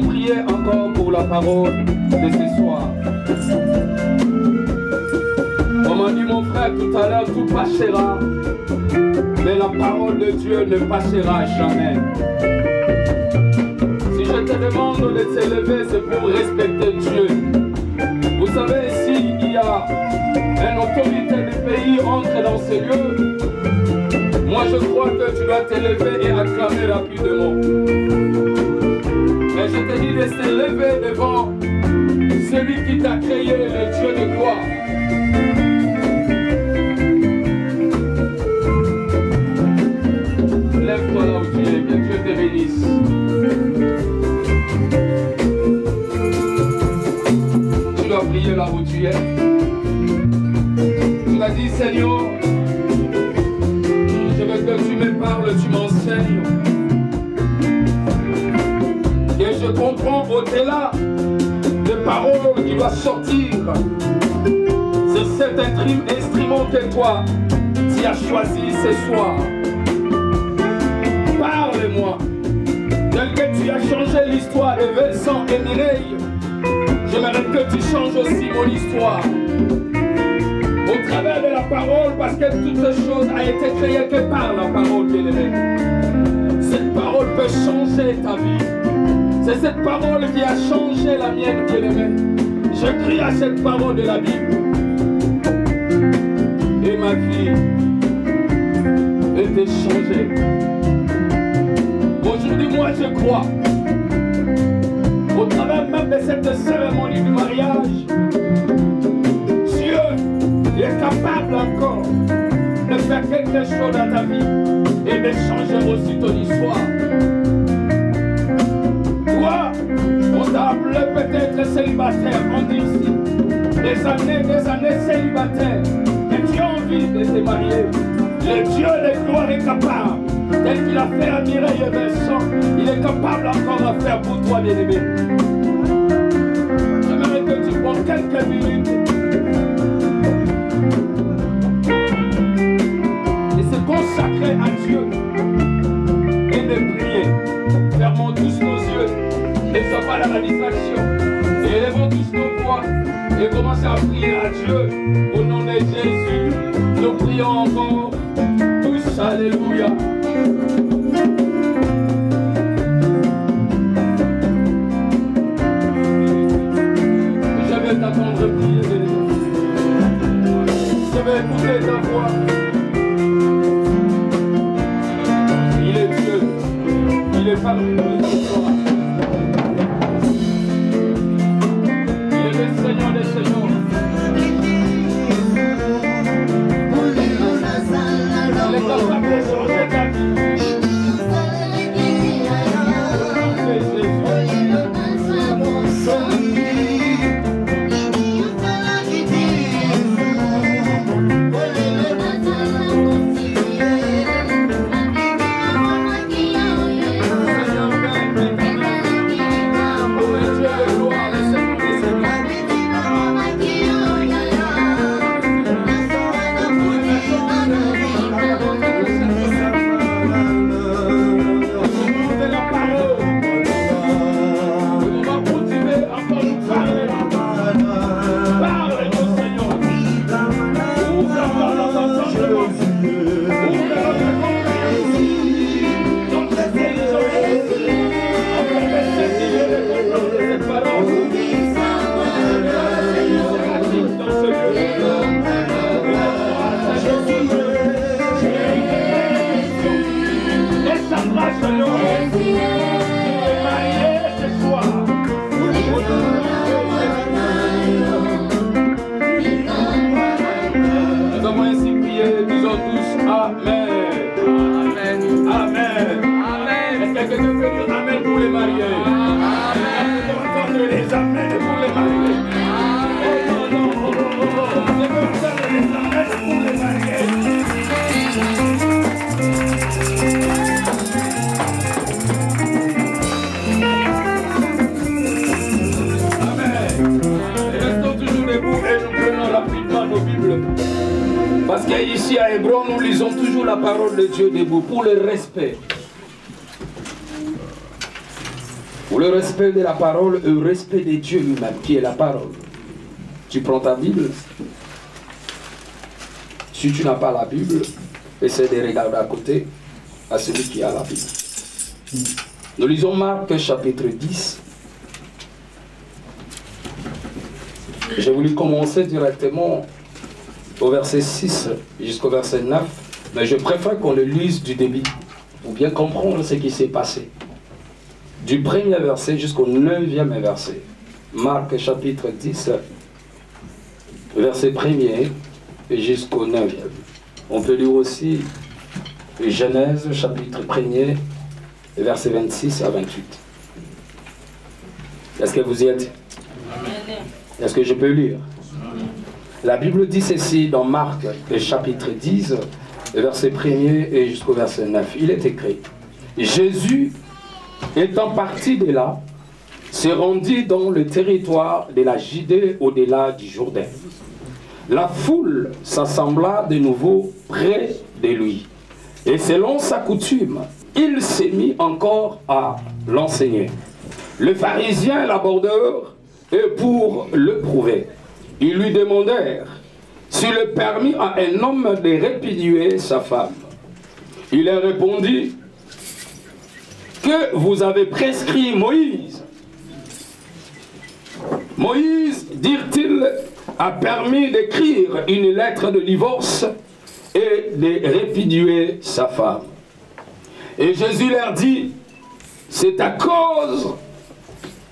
allons prier encore pour la parole de ce soir. On m'a dit mon frère tout à l'heure, tout passera, mais la parole de Dieu ne passera jamais. Si je te demande de t'élever, c'est pour respecter Dieu. Vous savez, s'il y a une autorité du pays entre dans ces lieux, moi je crois que tu dois t'élever et acclamer rapidement. Mais je te dis de s'élever devant celui qui t'a créé, le Dieu de gloire. Lève-toi là où tu es, que Dieu te bénisse. Tu dois prier là où tu es. Tu vas dire, Seigneur, je veux que tu me parles, tu m'enseignes. Et je comprends au-delà des paroles qui doivent sortir. C'est cet instrument que toi, tu as choisi ce soir. Parle-moi. Tel que tu as changé l'histoire de Vincent et Mireille, j'aimerais que tu changes aussi mon histoire. Au travers de la parole, parce que toute chose a été créée que par la parole bien-aimée. Cette parole peut changer ta vie. C'est cette parole qui a changé la mienne, bien-aimée. Je crie à cette parole de la Bible. Et ma vie était changée. Aujourd'hui, moi, je crois, au travers même de cette cérémonie du mariage, Dieu est capable encore de faire quelque chose dans ta vie et de changer aussi ton histoire. Toi, on t'a appelé peut-être célibataire, on dit ici, des années célibataire, et tu as envie de te marier. Le Dieu de gloire est capable. Tel qu'il a fait à Mireille et Vincent, il est capable encore de faire pour toi, bien-aimé. J'aimerais que tu prennes quelques minutes et se consacrer à Dieu et de prier. Fermons tous nos yeux et sois pas dans la distraction. Et élevons tous nos voix et commencez à prier à Dieu au nom de Jésus. Nous prions encore tous. Alléluia. Je vais t'attendre prier. Je vais écouter ta voix. Il est Dieu. Il est parmi nous ce soir. Il est le Seigneur des Seigneurs. Il est capable de changer ta vie. Parce qu'ici à Hébron, nous lisons toujours la parole de Dieu debout pour le respect. Ou le respect de la parole et le respect de Dieu lui-même, qui est la parole. Tu prends ta Bible. Si tu n'as pas la Bible, essaie de regarder à côté à celui qui a la Bible. Nous lisons Marc chapitre 10. J'ai voulu commencer directement au verset 6 jusqu'au verset 9, mais je préfère qu'on le lise du début pour bien comprendre ce qui s'est passé. Du premier verset jusqu'au 9e verset. Marc chapitre 10, verset 1er et jusqu'au 9e. On peut lire aussi Genèse chapitre 1er, verset 26 à 28. Est-ce que vous y êtes? Est-ce que je peux lire? La Bible dit ceci dans Marc chapitre 10, verset 1er et jusqu'au verset 9. Il est écrit: Jésus, étant parti de là, se rendit dans le territoire de la Judée au-delà du Jourdain. La foule s'assembla de nouveau près de lui. Et selon sa coutume, il s'est mis encore à l'enseigner. Les pharisiens l'abordèrent et pour le prouver, ils lui demandèrent s'il est permis à un homme de répudier sa femme. Il leur répondit: que vous avez prescrit Moïse. Moïse, dirent-ils, a permis d'écrire une lettre de divorce et de répudier sa femme. Et Jésus leur dit: c'est à cause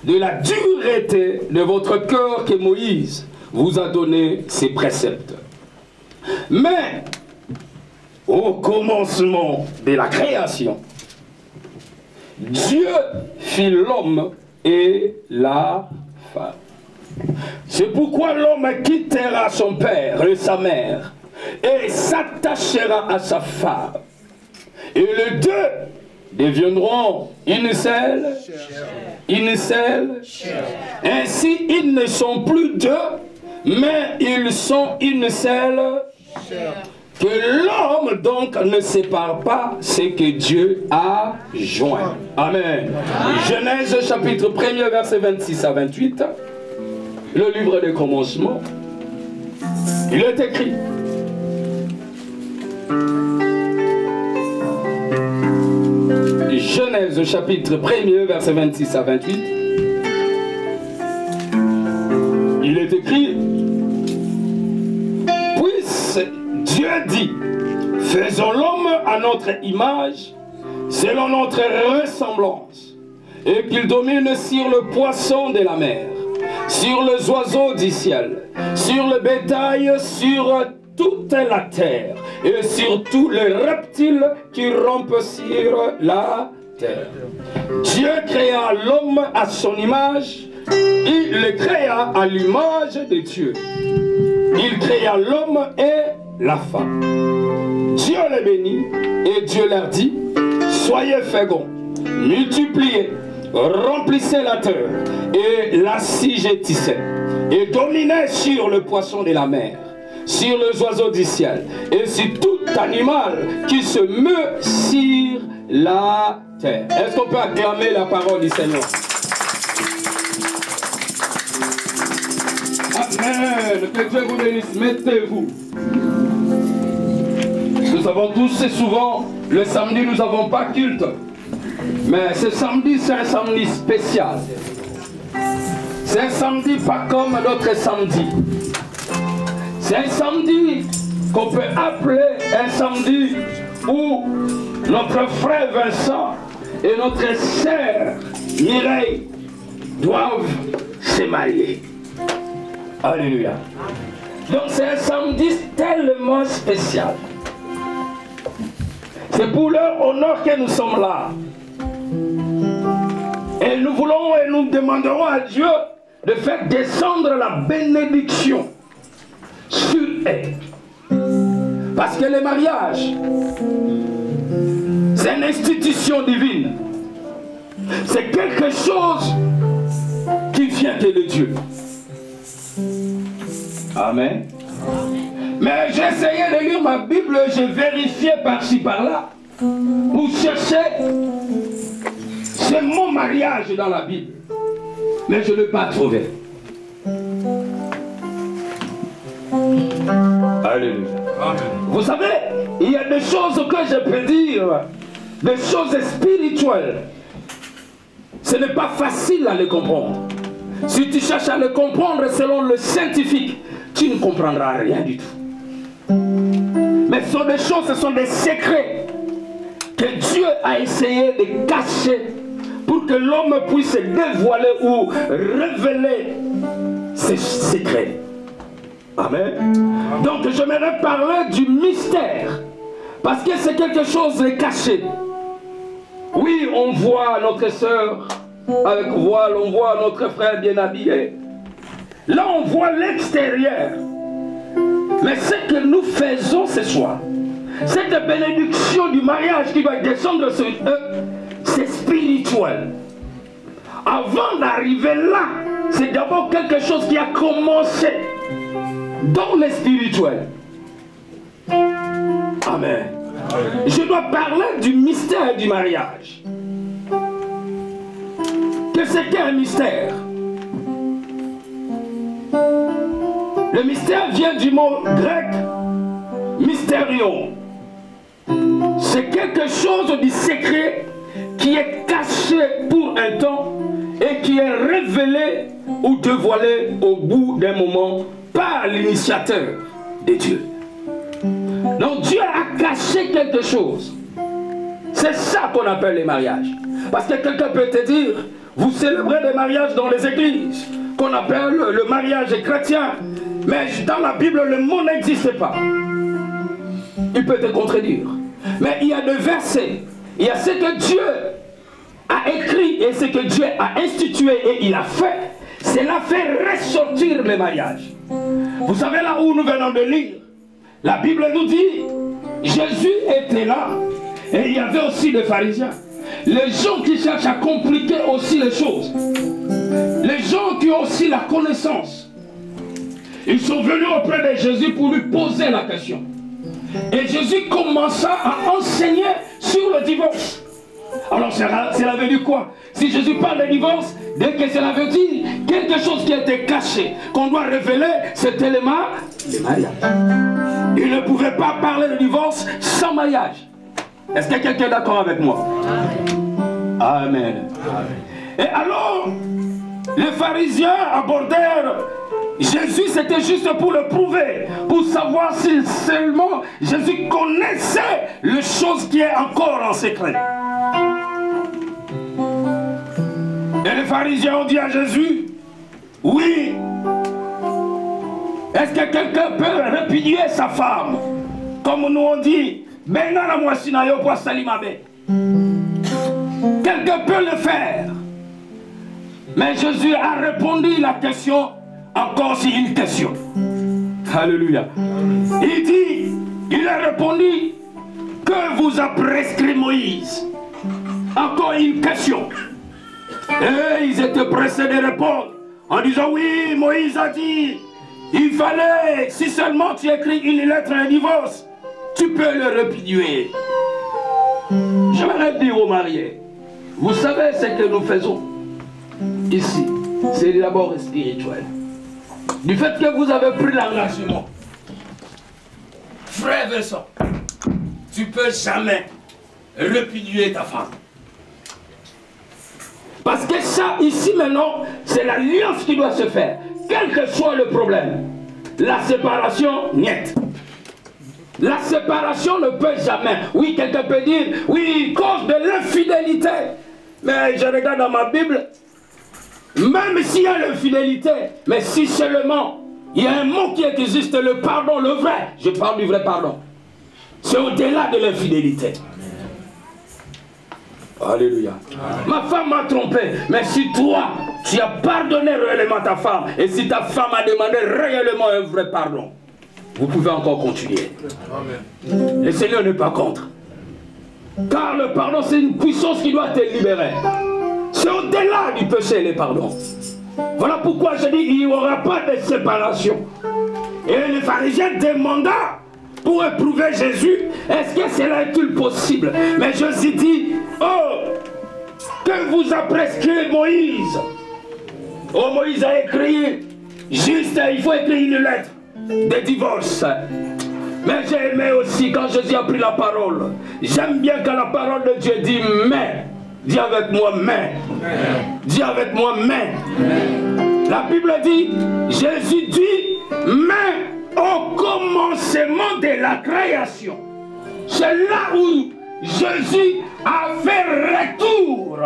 de la dureté de votre cœur que Moïse vous a donné ces préceptes. Mais au commencement de la création, Dieu fit l'homme et la femme. C'est pourquoi l'homme quittera son père et sa mère et s'attachera à sa femme. Et les deux deviendront une seule chair. Ainsi, ils ne sont plus deux, mais ils sont une seule chair. Que l'homme donc ne sépare pas ce que Dieu a joint. Amen. Genèse chapitre 1er verset 26 à 28. Le livre des commencements. Il est écrit: Genèse chapitre 1er verset 26 à 28. Il est écrit: puisse Dieu dit, faisons l'homme à notre image, selon notre ressemblance, et qu'il domine sur le poisson de la mer, sur les oiseaux du ciel, sur le bétail, sur toute la terre, et sur tous les reptiles qui rampent sur la terre. Dieu créa l'homme à son image, il le créa à l'image de Dieu. Il créa l'homme et la femme. Dieu les bénit et Dieu leur dit: soyez féconds, multipliez, remplissez la terre et l'assujettissez, et dominez sur le poisson de la mer, sur les oiseaux du ciel et sur tout animal qui se meut sur la terre. Est-ce qu'on peut acclamer la parole du Seigneur? Amen. Que Dieu vous bénisse. Mettez-vous. Nous savons tous, c'est souvent le samedi, nous n'avons pas culte. Mais ce samedi, c'est un samedi spécial. C'est un samedi pas comme d'autres samedis. C'est un samedi qu'on peut appeler un samedi où notre frère Vincent et notre sœur Mireille doivent se marier. Alléluia. Donc c'est un samedi tellement spécial. C'est pour leur honneur que nous sommes là. Et nous voulons et nous demanderons à Dieu de faire descendre la bénédiction sur eux. Parce que le mariage, c'est une institution divine. C'est quelque chose qui vient de Dieu. Amen. Mais j'ai essayé de lire ma Bible, j'ai vérifié par-ci par-là pour chercher J'ai mon mariage dans la Bible, mais je ne l'ai pas trouvé. Alléluia. Amen. Vous savez, il y a des choses que je peux dire, des choses spirituelles. Ce n'est pas facile à les comprendre. Si tu cherches à les comprendre selon le scientifique, tu ne comprendras rien du tout. Mais ce sont des choses, ce sont des secrets que Dieu a essayé de cacher pour que l'homme puisse dévoiler ou révéler ses secrets. Amen. Donc j'aimerais parler du mystère, parce que c'est quelque chose de caché. Oui, on voit notre soeur avec voile, on voit notre frère bien habillé. Là, on voit l'extérieur. Mais ce que nous faisons ce soir, cette bénédiction du mariage qui va descendre sur eux, c'est spirituel. Avant d'arriver là, c'est d'abord quelque chose qui a commencé dans le spirituel. Amen. Je dois parler du mystère du mariage. Qu'est-ce qu'un mystère? Le mystère vient du mot grec mystérion. C'est quelque chose du secret qui est caché pour un temps et qui est révélé ou dévoilé au bout d'un moment par l'initiateur de Dieu. Donc Dieu a caché quelque chose. C'est ça qu'on appelle les mariages. Parce que quelqu'un peut te dire, vous célébrez des mariages dans les églises, qu'on appelle le mariage chrétien. Mais dans la Bible, le mot n'existe pas. Il peut te contredire. Mais il y a des versets. Il y a ce que Dieu a écrit et ce que Dieu a institué et il a fait. Cela fait ressortir les mariages. Vous savez là où nous venons de lire, la Bible nous dit, Jésus était là et il y avait aussi des pharisiens. Les gens qui cherchent à compliquer aussi les choses. Les gens qui ont aussi la connaissance. Ils sont venus auprès de Jésus pour lui poser la question. Et Jésus commença à enseigner sur le divorce. Alors cela veut dire quoi? Si Jésus parle de divorce, dès que cela veut dire quelque chose qui a été caché, qu'on doit révéler, c'était le mariage. Il ne pouvait pas parler de divorce sans mariage. Est-ce que quelqu'un est d'accord avec moi? Amen. Et alors, les pharisiens abordèrent Jésus, c'était juste pour le prouver, pour savoir si seulement Jésus connaissait les choses qui est encore en secret. Et les pharisiens ont dit à Jésus, oui, est-ce que quelqu'un peut répudier sa femme? Comme nous on dit, quelqu'un peut le faire. Mais Jésus a répondu la question, encore si une question. Alléluia. Il dit, il a répondu, que vous a prescrit Moïse? Encore une question. Et ils étaient pressés de répondre en disant, oui, Moïse a dit, il fallait, si seulement tu écris une lettre de divorce, tu peux le répudier. J'aimerais dire aux mariés, vous savez ce que nous faisons ici, c'est d'abord spirituel. Du fait que vous avez pris l'engagement, frère Vincent, tu ne peux jamais répudier ta femme. Parce que ça, ici maintenant, c'est l'alliance qui doit se faire. Quel que soit le problème. La séparation, niet. La séparation ne peut jamais. Oui, quelqu'un peut dire, oui, cause de l'infidélité. Mais je regarde dans ma Bible, même s'il y a l'infidélité, mais si seulement il y a un mot qui existe, le pardon, le vrai, je parle du vrai pardon. C'est au-delà de l'infidélité. Alléluia. Ma femme m'a trompé, mais si toi, tu as pardonné réellement ta femme, et si ta femme a demandé réellement un vrai pardon, vous pouvez encore continuer. Amen. Le Seigneur n'est pas contre. Car le pardon, c'est une puissance qui doit te libérer. C'est au-delà du péché, le pardon. Voilà pourquoi je dis, il n'y aura pas de séparation. Et les pharisiens demandaient pour éprouver Jésus, est-ce que cela est-il possible? Mais Jésus dit, oh, que vous a prescrit Moïse. Oh, Moïse a écrit, juste, il faut écrire une lettre de divorce. Mais j'ai aimé aussi quand Jésus a pris la parole. J'aime bien quand la parole de Dieu dit mais. Dis avec moi mais. Dis avec moi mais. La Bible dit, Jésus dit mais au commencement de la création. C'est là où Jésus a fait retour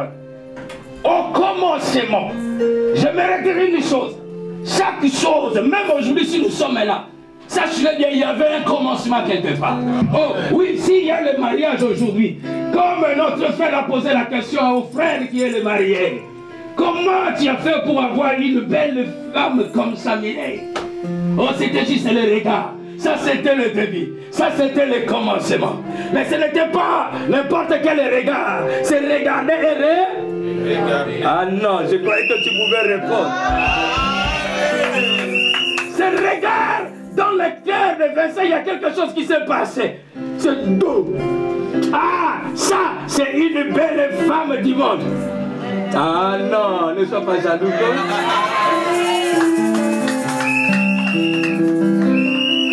au commencement. J'aimerais dire une chose. Chaque chose, même aujourd'hui si nous sommes là, sachez bien, il y avait un commencement quelque part. Oh oui, s'il y a le mariage aujourd'hui, comme notre frère a posé la question au frère qui est le marié, comment tu as fait pour avoir une belle femme comme ça, Mireille? Oh, c'était juste le regard. Ça, c'était le début. Ça, c'était le commencement. Mais ce n'était pas n'importe quel regard. C'est regarder et Ah non, je croyais que tu pouvais répondre. Ce regard dans le cœur de Vincent, il y a quelque chose qui s'est passé. C'est doux. Ah, ça, c'est une belle femme du monde. Ah non, ne sois pas jaloux.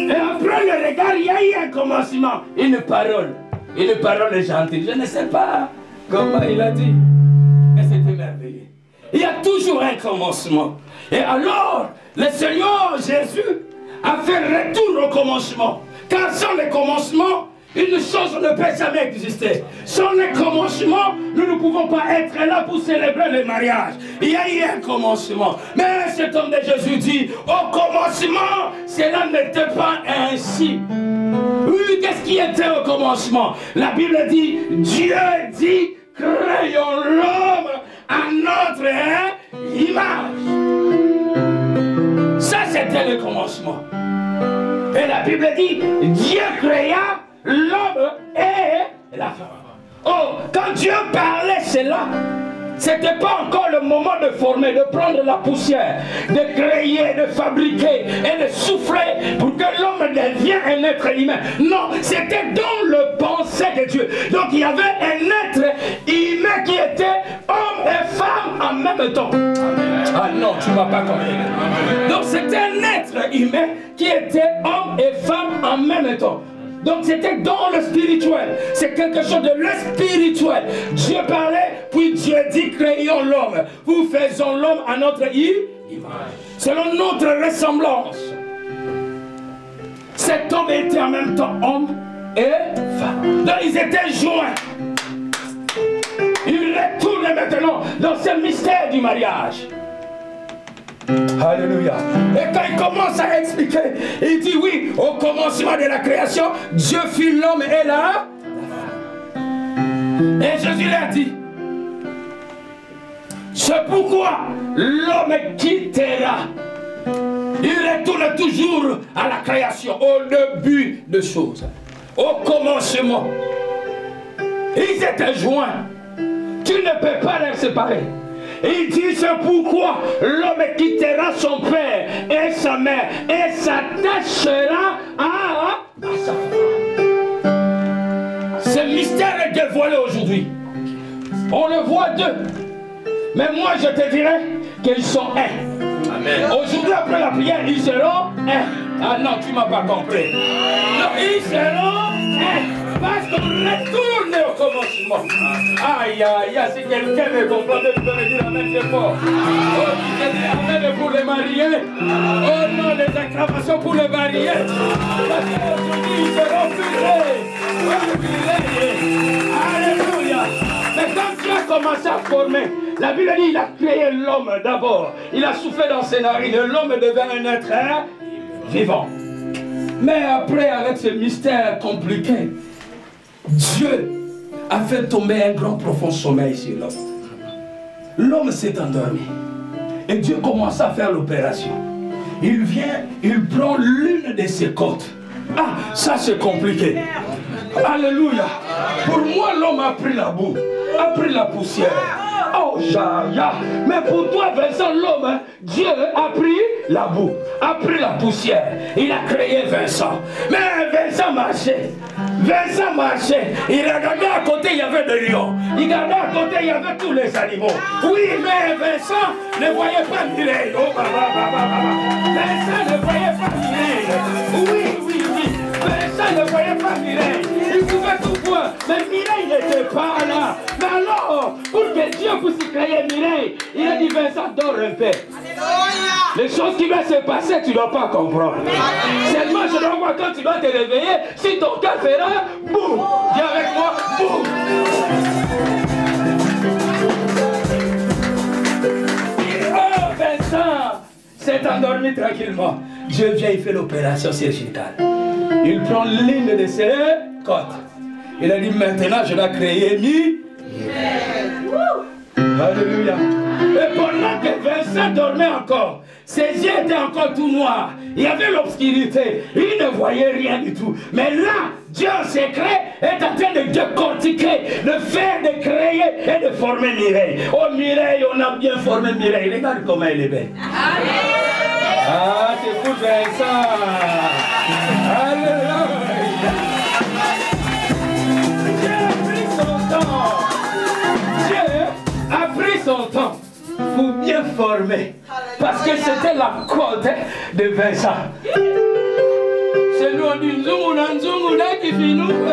Et après le regard, il y a eu un commencement. Une parole gentille. Je ne sais pas comment il a dit, mais c'était merveilleux. Il y a toujours un commencement. Et alors, le Seigneur Jésus a fait retour au commencement. Car sans le commencement, une chose ne peut jamais exister. Sans le commencement, nous ne pouvons pas être là pour célébrer le mariage. Il y a eu un commencement. Mais cet homme de Jésus dit, au commencement, cela n'était pas ainsi. Oui, qu'est-ce qui était au commencement? La Bible dit, Dieu dit, créons l'homme à notre image. Ça, c'était le commencement. Et la Bible dit, Dieu créa l'homme et la femme. Oh, quand Dieu parlait cela, ce n'était pas encore le moment de former, de prendre la poussière, de créer, de fabriquer et de souffler pour que l'homme devienne un être humain. Non, c'était dans le pensée de Dieu. Donc il y avait un être humain qui était homme et femme en même temps. Ah non, tu ne m'as pas compris. Donc c'était un être humain qui était homme et femme en même temps. Donc c'était dans le spirituel. C'est quelque chose de le spirituel. Dieu parlait, puis Dieu dit créons l'homme. Nous faisons l'homme à notre image. Selon notre ressemblance. Cet homme était en même temps homme et femme. Donc ils étaient joints. Ils retournent maintenant dans ce mystère du mariage. Alléluia. Et quand il commence à expliquer, il dit oui, au commencement de la création, Dieu fit l'homme et la femme. Et Jésus leur dit, c'est pourquoi l'homme quittera. Il retourne toujours à la création, au début de choses, au commencement. Ils étaient joints. Tu ne peux pas les séparer. Il dit c'est pourquoi l'homme quittera son père et sa mère et s'attachera à sa femme. Ce mystère est dévoilé aujourd'hui. On le voit deux. Mais moi je te dirais qu'ils sont un. Aujourd'hui après la prière, ils seront un. Ah non, tu ne m'as pas compris. Non, ils seront un. Parce qu'on retourne au commencement. Aïe, aïe, aïe, si quelqu'un me comprend, tu peux me dire amen, c'est fort. Oh, tu peux dire amen pour les mariés. Oh non, les acclamations pour les mariés. Parce qu'aujourd'hui, ils seront brûlés. Alléluia. Mais quand tu as commencé à former, la Bible dit, il a créé l'homme d'abord. Il a soufflé dans ses narines. L'homme devient un être vivant. Mais après, avec ce mystère compliqué, Dieu a fait tomber un grand profond sommeil sur l'homme. L'homme s'est endormi. Et Dieu commence à faire l'opération. Il vient, il prend l'une de ses côtes. Ah, ça c'est compliqué. Alléluia. Pour moi, l'homme a pris la boue, a pris la poussière. Oh, Mais pour toi, Vincent, l'homme, Dieu a pris la boue, a pris la poussière. Il a créé Vincent. Mais Vincent marchait. Vincent marchait. Il regardait à côté, il y avait des lions. Il regardait à côté, il y avait tous les animaux. Oui, mais Vincent ne voyait pas Mireille. Oh, Vincent ne voyait pas Mireille. Oui. Vincent ne voyait pas Mireille. Il pouvait tout voir. Mais Mireille n'était pas là. Mais alors, pour que Dieu puisse créer Mireille, il a dit Vincent, dors un peu. Les choses qui vont se passer, tu ne dois pas comprendre. Seulement, je dois voir quand tu dois te réveiller. Si ton cœur fera, boum. Viens avec moi, boum. Oh, Vincent s'est endormi tranquillement. Dieu vient, il fait l'opération chirurgicale. Il prend l'une de ses côtes. Il a dit maintenant, je dois créer Alléluia. Et pendant que Vincent dormait encore, ses yeux étaient encore tout noirs. Il y avait l'obscurité. Il ne voyait rien du tout. Mais là, Dieu en secret est en train de décortiquer, de faire, de créer et de former Mireille. Oh Mireille, on a bien formé Mireille. Regarde comment elle est belle. Ah, c'est pour Vincent. Alléluia. Dieu a pris son temps. Dieu a pris son temps pour bien former. Parce que c'était la côte de Vincent. C'est nous, on dit Nzungu, qui finit nous.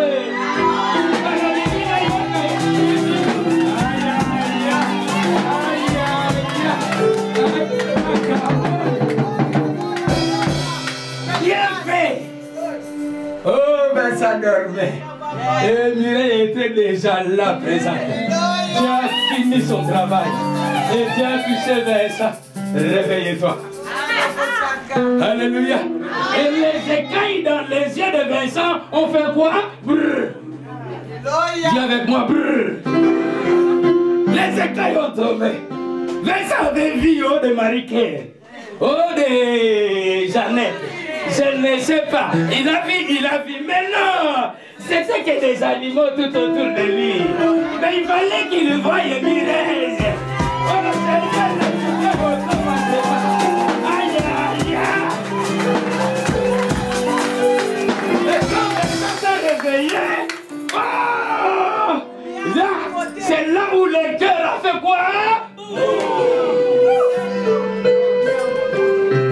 Bien fait. Oh, Vincent dormait. Et Mireille était déjà là, présente. Dieu a fini son travail. Et Dieu a touché Vincent. Réveillez-toi. Alléluia. Et les écailles dans les yeux de Vincent ont fait quoi? Brrr. Dis avec moi, brrr. Les écailles ont tombé. Vincent avait vu de Marie-Claire, de Jeannette. Je ne sais pas. Il a vu, mais non. C'était que des animaux tout autour de lui. Mais il fallait qu'il voie Mireille. C'est là où le cœur a fait quoi?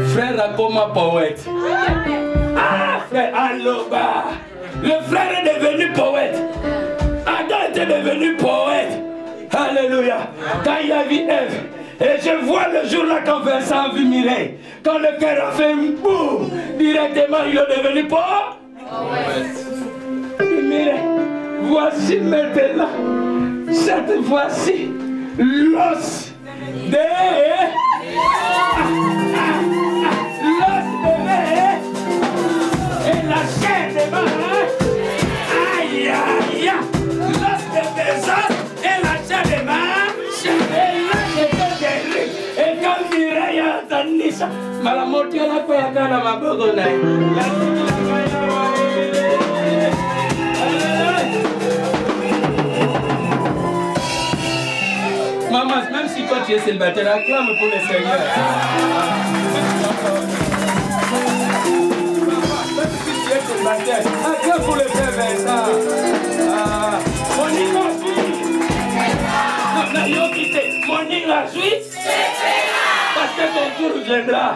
Frère Akoma poète. Ah, frère Aloba. Le frère est devenu poète. Adam était devenu poète. Alléluia. Quand il a vu Ève. Et je vois le jour là quand Vincent a vu Mireille. Quand le cœur a fait un boum. Directement il est devenu poète. Mireille, voici maintenant. Cette fois-ci, l'os de l'os de et la chair de ma aïe aïe, l'os de mes os et la chair de ma et là j'étais guéri. Et quand Mireille a entendu ça, la moitié la quoi à ma bourgonne. Maman, même si toi tu es célibataire, acclame pour le Seigneur. Même si tu es célibataire, acclame pour le Père Vincent. Mon la suite, parce que ton tour viendra.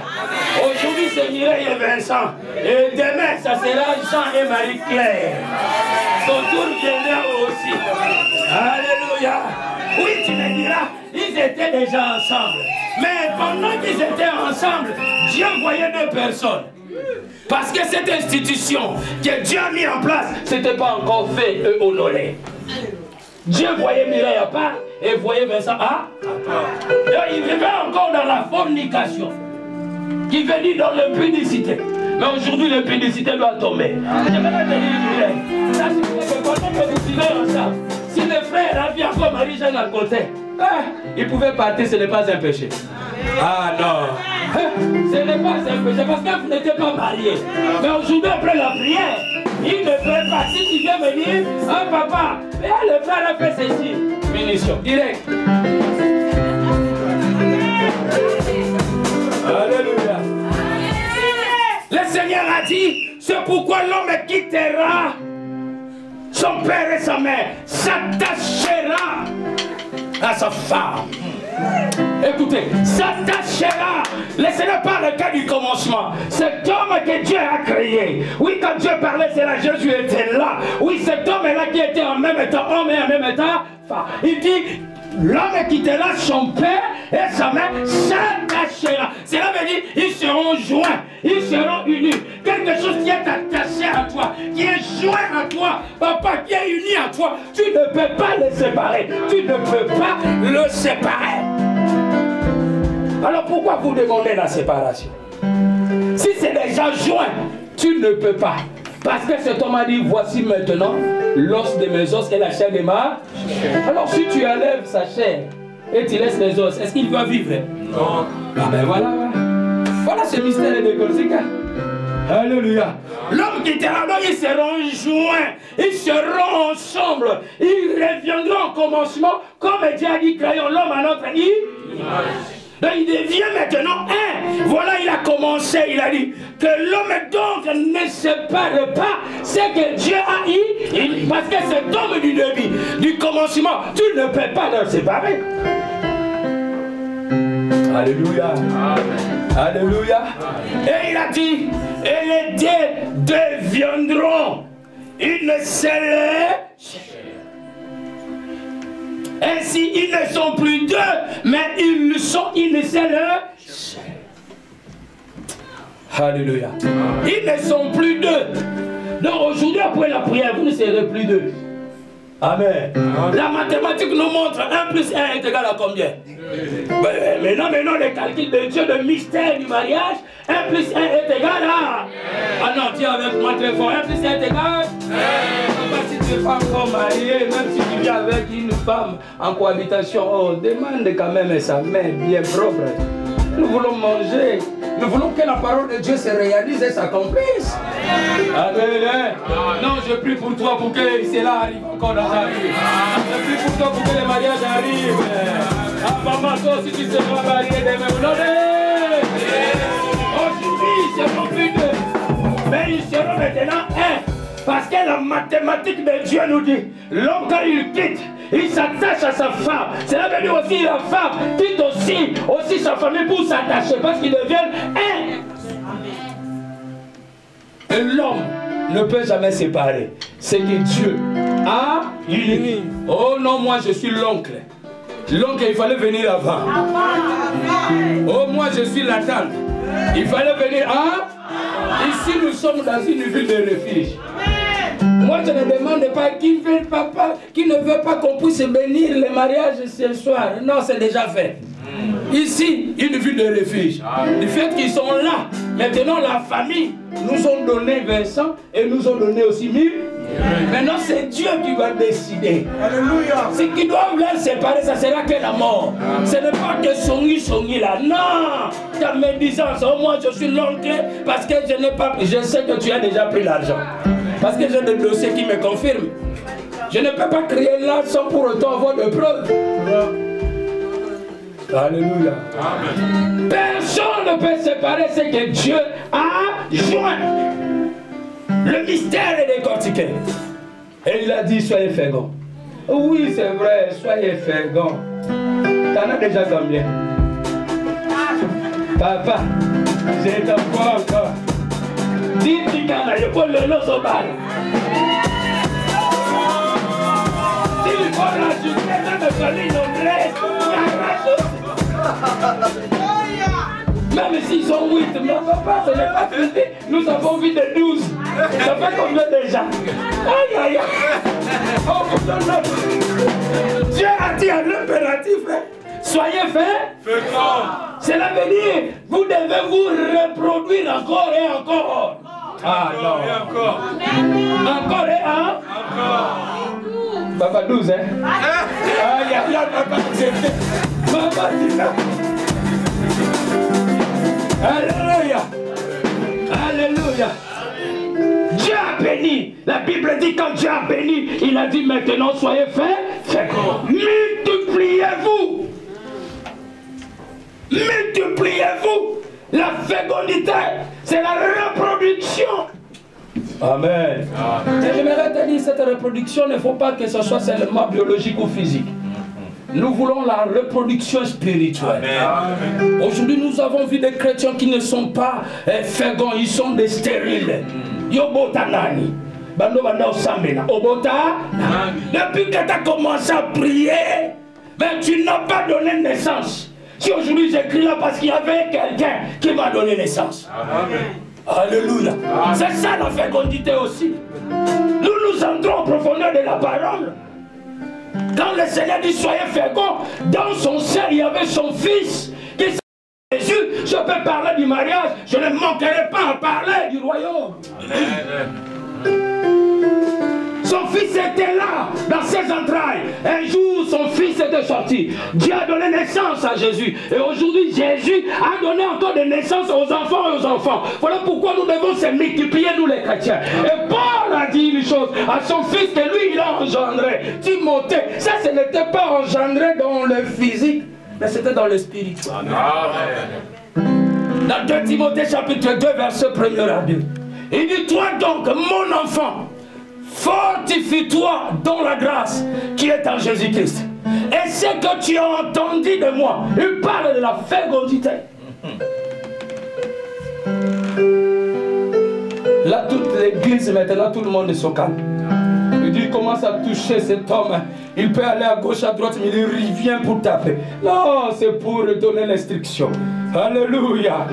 Aujourd'hui c'est Mireille et Vincent. Et demain ça sera Jean et Marie-Claire. Ton tour viendra aussi. Alléluia. Oui, tu me diras, ils étaient déjà ensemble. Mais pendant qu'ils étaient ensemble, Dieu voyait deux personnes. Parce que cette institution que Dieu a mis en place, ce n'était pas encore fait et honoré. Dieu voyait Mireille à part et voyait Vincent à part. Il vivait encore dans la fornication, qui veut dire dans l'impudicité. Mais aujourd'hui, l'impudicité doit tomber. Je vais te dire, Mireille, ça c'est que pendant que vous vivez ensemble, si le frère a vu encore Marie-Jeanne à côté, il pouvait partir, ce n'est pas un péché. Ah non, ce n'est pas un péché parce que vous n'étiez pas mariés. Mais aujourd'hui, après la prière, il ne peut pas. Si tu viens me dire, ah papa, le frère a fait ceci, munition, direct. dit, c'est pourquoi l'homme quittera son père et sa mère, s'attachera à sa femme. Écoutez, s'attachera. Laissez-le pas le cas du commencement. Cet homme que Dieu a créé. Oui, quand Dieu parlait, c'est là, Jésus était là. Oui, cet homme-là qui était en même temps homme et en même temps femme. Il dit, l'homme quittera son père et sa mère s'attachera. Cela veut dire, ils seront joints, ils seront unis. Quelque chose qui est attaché à toi, qui est joint à toi, papa, qui est uni à toi, tu ne peux pas le séparer. Tu ne peux pas le séparer. Alors pourquoi vous demandez la séparation? Si c'est déjà joint, tu ne peux pas. Parce que cet homme a dit, voici maintenant l'os de mes os et la chair de ma chair. Alors si tu enlèves sa chair et tu laisses les os, est-ce qu'il va vivre? Non. Ah ben voilà. Voilà ce mystère de Corsica. Alléluia. L'homme qui était là-bas, ils seront joints, ils seront ensemble, ils reviendront au commencement, comme Dieu a dit, créons l'homme à notre image. Donc il devient maintenant un. Voilà, il a commencé, il a dit que l'homme donc ne sépare pas ce que Dieu a eu, parce que cet homme du début, du commencement, tu ne peux pas le séparer. Alléluia. Amen. Alléluia. Et il a dit, et les deux deviendront une seule chair. Ainsi, ils ne sont plus deux, mais ils sont une seule chair. Alléluia. Ils ne sont plus deux. Donc aujourd'hui, après la prière, vous ne serez plus deux. Amen. La mathématique nous montre 1 plus 1 est égal à combien? Maintenant, le calcul de Dieu, le mystère du mariage, 1 plus 1 est égal à... Ah non, dis avec moi très fort, 1 plus 1 est égal à... Si tu n'es pas encore marié, même si tu vis avec une femme en cohabitation, oh, demande quand même sa main bien propre. Nous voulons manger. Nous voulons que la parole de Dieu se réalise et s'accomplisse. Amen. Non, je prie pour toi pour que cela arrive encore dans ta vie. Je prie pour toi pour que le mariage arrive. Ah, maman, toi aussi tu seras marié demain. Aujourd'hui, ils seront plus deux. Mais ils seront maintenant un. Parce que la mathématique de Dieu nous dit, l'homme quand il quitte, il s'attache à sa femme. Cela veut dire aussi la femme quitte aussi sa famille pour s'attacher, parce qu'ils deviennent un. Et l'homme ne peut jamais séparer ce que Dieu a uni. Oh non, moi je suis l'oncle. L'oncle, il fallait venir avant. Oh, moi je suis la tante. Il fallait venir avant. Ici nous sommes dans une ville de refuge. Moi je ne demande pas qui ne veut pas qu'on puisse bénir le mariage ce soir. Non, c'est déjà fait. Ici, une ville de refuge. Du fait qu'ils sont là, maintenant la famille nous ont donné Vincent et nous ont donné aussi 1000. Maintenant c'est Dieu qui va décider. Alléluia. Ce qui doit les séparer, ça sera que la mort. Ce n'est pas que songi là. Non. Ta médisance, oh, moi je suis l'oncle parce que je n'ai pas. Je sais que tu as déjà pris l'argent. Parce que j'ai des dossiers qui me confirment. Je ne peux pas créer là sans pour autant avoir de preuves. Alléluia. Amen. Personne ne peut séparer ce que Dieu a joint. Le mystère est décortiqué. Et il a dit, soyez féconds. Oui, c'est vrai, soyez féconds. T'en as déjà combien? Papa, j'ai ton quoi encore? Dis-tu qu'il y a le los au bal. Si il faut rajouter même famille noblesse, même s'ils sont 8, mais papa, ce n'est pas fini. Nous avons vu de 12. Ça fait combien déjà? Aïe, aïe, aïe. Oh, Dieu a dit à l'impératif, soyez féconds. Cela veut dire, vous devez vous reproduire encore et encore. Ah non. Encore. Encore et encore. Papa 12, hein? Aïe, aïe, aïe, papa, c'est fait. Papa, c'est là. Alléluia. Alléluia. Dieu a béni. La Bible dit quand Dieu a béni, il a dit maintenant soyez féconds. Multipliez-vous. Multipliez-vous. La fécondité, c'est la reproduction. Amen. Et j'aimerais te dire, cette reproduction, il ne faut pas que ce soit seulement biologique ou physique. Nous voulons la reproduction spirituelle. Aujourd'hui, nous avons vu des chrétiens qui ne sont pas féconds, ils sont des stériles. Yobotanani. Depuis que tu as commencé à prier, mais tu n'as pas donné naissance. Si aujourd'hui j'écris là parce qu'il y avait quelqu'un qui m'a donné naissance. Alléluia. C'est ça la fécondité aussi. Nous entrons en profondeur de la parole. Quand le Seigneur dit soyez féconds, dans son sein il y avait son fils qui s'appelait Jésus. Je peux parler du mariage, je ne manquerai pas à parler du royaume. Son fils était là, dans ses entrailles. Un jour, son fils était sorti. Dieu a donné naissance à Jésus. Et aujourd'hui, Jésus a donné encore de naissance aux enfants et aux enfants. Voilà pourquoi nous devons se multiplier, nous les chrétiens. Et Paul a dit une chose à son fils que lui, il a engendré. Timothée, ça, ce n'était pas engendré dans le physique, mais c'était dans le spirituel. Dans 2 Timothée chapitre 2, verset 1er à 2. Il dit, toi donc, mon enfant, fortifie-toi dans la grâce qui est en Jésus-Christ. Et ce que tu as entendu de moi, il parle de la fécondité. Là, toute l'église, maintenant, tout le monde se calme. Il dit, il commence à toucher cet homme. Il peut aller à gauche, à droite, mais il revient pour taper. Non, c'est pour donner l'instruction. Alléluia.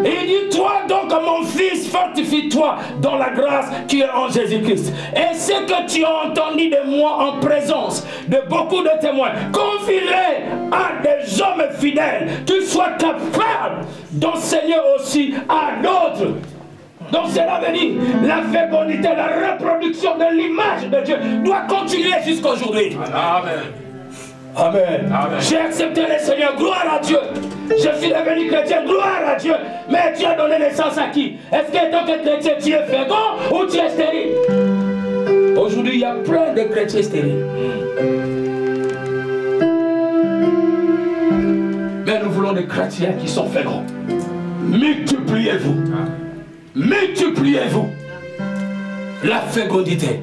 Il dit, toi donc mon fils, fortifie-toi dans la grâce qui est en Jésus-Christ. Et ce que tu as entendu de moi en présence de beaucoup de témoins, confie-les à des hommes fidèles qui soient capables d'enseigner aussi à d'autres. Donc cela veut dire la fécondité, la reproduction de l'image de Dieu doit continuer jusqu'aujourd'hui. Amen. Amen. J'ai accepté le Seigneur, gloire à Dieu. Je suis devenu chrétien, gloire à Dieu. Mais tu as donné naissance à qui? Est-ce que tant que chrétien, tu es fécond ou tu es stérile? Aujourd'hui, il y a plein de chrétiens stériles. Mais nous voulons des chrétiens qui sont féconds. Multipliez-vous. Multipliez-vous. La fécondité.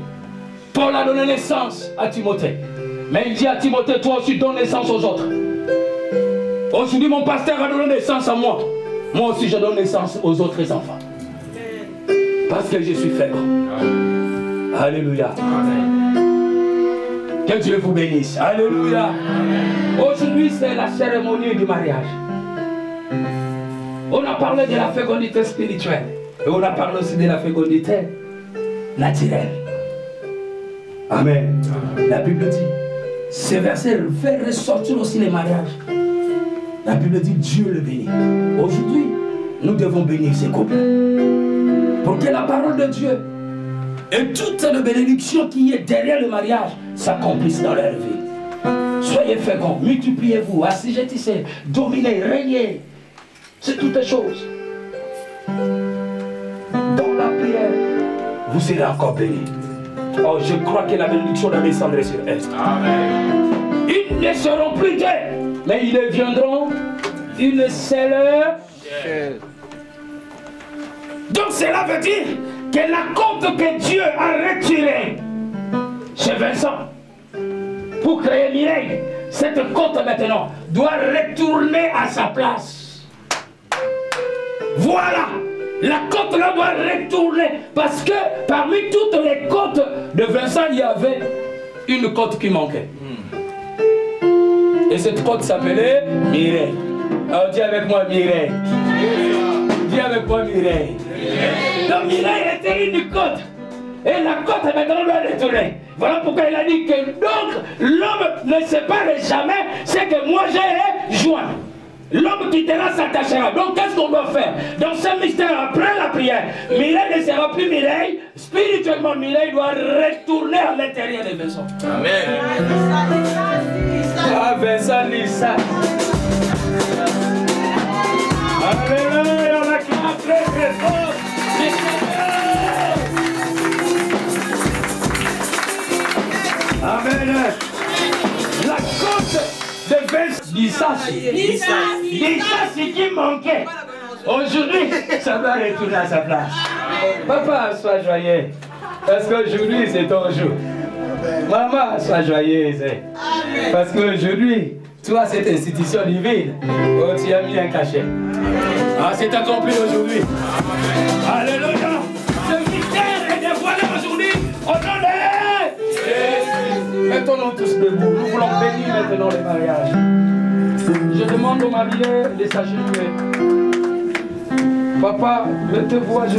Paul a donné naissance à Timothée. Mais il dit à Timothée, toi aussi donne naissance aux autres. Aujourd'hui, mon pasteur a donné naissance à moi. Moi aussi, je donne naissance aux autres enfants. Parce que je suis fécond. Alléluia. Que Dieu vous bénisse. Alléluia. Aujourd'hui, c'est la cérémonie du mariage. On a parlé de la fécondité spirituelle. Et on a parlé aussi de la fécondité naturelle. Amen. La Bible dit, ces versets fait ressortir aussi les mariages. La Bible dit, Dieu le bénit. Aujourd'hui, nous devons bénir ces couples. Pour que la parole de Dieu et toute la bénédiction qui est derrière le mariage s'accomplisse dans leur vie. Soyez féconds, multipliez-vous, assujettissez, dominez, régnez. C'est toutes les choses. Dans la prière, vous serez encore bénis. Oh, je crois que la bénédiction va descendre sur eux. Amen. Ils ne seront plus deux, mais ils deviendront une seule chair. Donc cela veut dire que la côte que Dieu a retirée chez Vincent pour créer Mireille, cette côte maintenant doit retourner à sa place. Voilà. La côte là doit retourner parce que parmi toutes les côtes de Vincent, il y avait une côte qui manquait. Et cette côte s'appelait Mireille. Alors dis avec moi Mireille. Dis avec moi Mireille. Donc Mireille était une côte. Et la côte maintenant doit retourner. Voilà pourquoi il a dit que donc l'homme ne sépare jamais ce que moi j'ai joint. L'homme quittera s'attachera. Donc qu'est-ce qu'on doit faire? Dans ce mystère, après la prière, Mireille ne sera plus Mireille. Spirituellement, Mireille doit retourner à l'intérieur de Vincent. Amen. Ah, Vincent Lisa. Alléluia, on acclame très très fort. Amen. La côte de Vincent Lisa, c'est qui manquait. Aujourd'hui, ça va retourner à sa place. Papa, sois joyeux. Parce qu'aujourd'hui, c'est ton jour. Maman, sois joyeuse. Parce qu'aujourd'hui, toi, cette institution divine, oh, tu as mis un cachet. Ah, c'est accompli aujourd'hui. Alléluia. Ce mystère est dévoilé aujourd'hui au nom de Jésus. Mettons-nous tous debout. Nous voulons bénir maintenant le mariage. Je demande aux mariés de s'agenouiller. Papa, mettez-vous à genoux.